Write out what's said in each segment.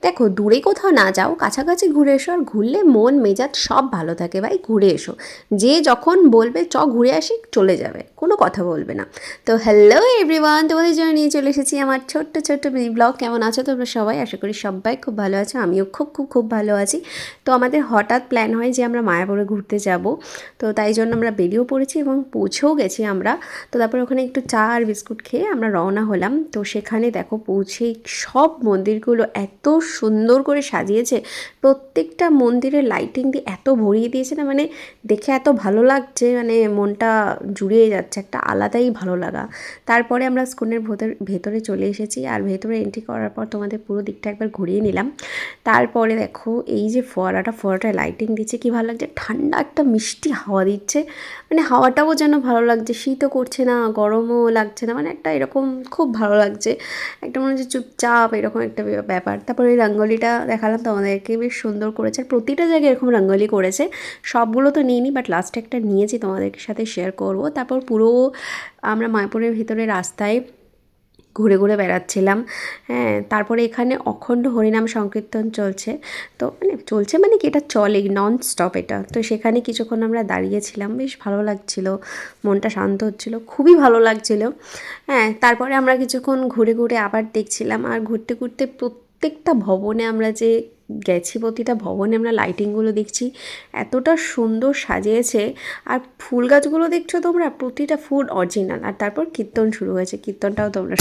দেখো দূরে কোথাও না যাও, কাছাকাছি ঘুরে এসো, আর ঘুরলে মন মেজাজ সব ভালো থাকে ভাই। ঘুরে এসো, যে যখন বলবে চ ঘুরে আসি চলে যাবে, কোনো কথা বলবে না। তো হ্যালো এভরিওয়ান, তোমাদের জন্য নিয়ে চলে এসেছি আমার ছোট্ট ছোট্ট মিনি ব্লগ। কেমন আছো তোমরা সবাই? আশা করি সবাই খুব ভালো আছো, আমিও খুব খুব খুব ভালো আছি। তো আমাদের হঠাৎ প্ল্যান হয় যে আমরা মায়াপুরে ঘুরতে যাব, তো তাই জন্য আমরা বেরিয়েও পড়েছি এবং পৌঁছেও গেছি আমরা। তো তারপরে ওখানে একটু চা আর বিস্কুট খেয়ে আমরা রওনা হলাম। তো সেখানে দেখো পৌঁছেই সব মন্দিরগুলো এত সুন্দর করে সাজিয়েছে, প্রত্যেকটা মন্দিরের লাইটিং দিয়ে এত ভরিয়ে দিয়েছে না, মানে দেখে এত ভালো লাগছে, মানে মনটা জুড়িয়ে যাচ্ছে, একটা আলাদাই ভালো লাগা। তারপরে আমরা স্কুলের ভেতরে চলে এসেছি, আর ভেতরে এন্ট্রি করার পর তোমাদের পুরো দিকটা একবার ঘুরিয়ে নিলাম। তারপরে দেখো এই যে ফোয়ারাটায় লাইটিং দিচ্ছে, কী ভালো লাগছে, ঠান্ডা একটা মিষ্টি হাওয়া দিচ্ছে, মানে হাওয়াটাও যেন ভালো লাগছে, শীতও করছে না গরমও লাগছে না, মানে একটা এরকম খুব ভালো লাগছে, একটা মনে হচ্ছে চুপচাপ এরকম একটা ব্যাপার। তারপরে এই রঙ্গোলিটা দেখালাম তোমাদেরকে, বেশ সুন্দর করেছে, আর প্রতিটা জায়গায় এরকম রঙ্গোলি করেছে। সবগুলো তো নিইনি, বাট লাস্টে একটা নিয়েছি, তোমাদের সাথে শেয়ার করব। তারপর পুরো আমরা মায়াপুরের ভিতরে রাস্তায় ঘুরে ঘুরে বেড়াচ্ছিলাম। হ্যাঁ, তারপরে এখানে অখণ্ড হরিনাম সংকীর্তন চলছে। তো মানে চলছে মানে কি, এটা চলেই নন স্টপ এটা। তো সেখানে কিছুক্ষণ আমরা দাঁড়িয়েছিলাম, বেশ ভালো লাগছিল, মনটা শান্ত হচ্ছিল, খুবই ভালো লাগছিল। হ্যাঁ, তারপরে আমরা কিছুক্ষণ ঘুরে ঘুরে আবার দেখছিলাম, আর ঘুরতে ঘুরতে প্রত্যেকটা ভবনে আমরা যে গেছি, প্রতিটা ভবনে আমরা লাইটিংগুলো দেখছি, এতটা সুন্দর সাজিয়েছে। আর ফুল গাছগুলো দেখছো তোমরা, প্রতিটা ফুল অরিজিনাল। আর তারপর কীর্তন শুরু হয়েছে, কীর্তনটাও তোমরা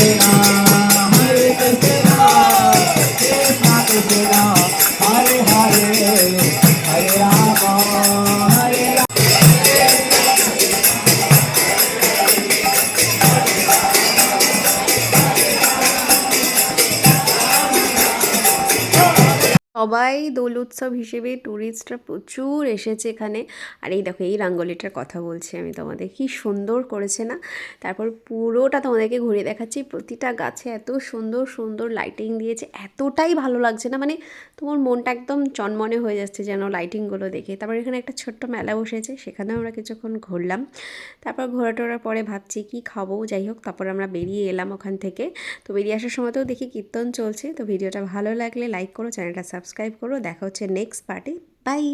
সবাই দোল উৎসব হিসেবে ট্যুরিস্টরা প্রচুর এসেছে এখানে। আর এই দেখো এই রাঙ্গোলিটার কথা বলছি আমি তোমাদের, কি সুন্দর করেছে না। তারপর পুরোটা তোমাদেরকে ঘুরে দেখাচ্ছি, প্রতিটা গাছে এত সুন্দর সুন্দর লাইটিং দিয়েছে, এতটাই ভালো লাগছে না, মানে তোমার মনটা একদম চনমনে হয়ে যাচ্ছে যেন লাইটিংগুলো দেখে। তারপর এখানে একটা ছোট্ট মেলা বসেছে, সেখানেও আমরা কিছুক্ষণ ঘুরলাম। তারপর ঘোরা টোরার পরে ভাবছি কি খাবো, যাই হোক তারপর আমরা বেরিয়ে এলাম ওখান থেকে। তো বেরিয়ে আসার সময়তেও দেখি কীর্তন চলছে। তো ভিডিওটা ভালো লাগলে লাইক করো, চ্যানেলটা সাবস্ক্রাইব করো, দেখা হচ্ছে নেক্সট পার্টে। বাই।